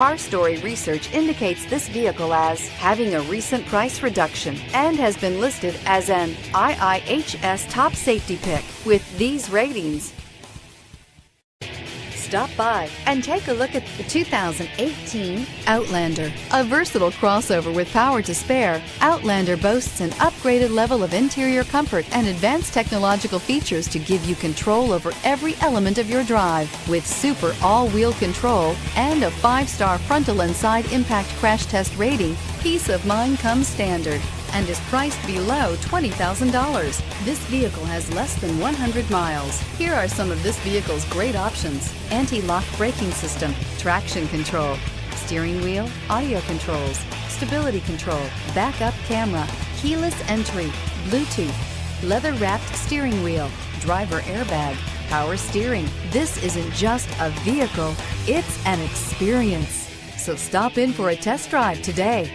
Our story research indicates this vehicle as having a recent price reduction and has been listed as an IIHS top safety pick with these ratings. Stop by and take a look at the 2018 Outlander. A versatile crossover with power to spare, Outlander boasts an upgraded level of interior comfort and advanced technological features to give you control over every element of your drive. With super all-wheel control and a 5-star frontal and side impact crash test rating, peace of mind comes standard and is priced below $20,000. This vehicle has less than 100 miles. Here are some of this vehicle's great options: anti-lock braking system, traction control, steering wheel audio controls, stability control, backup camera, keyless entry, Bluetooth, leather-wrapped steering wheel, driver airbag, power steering. This isn't just a vehicle, it's an experience. So stop in for a test drive today.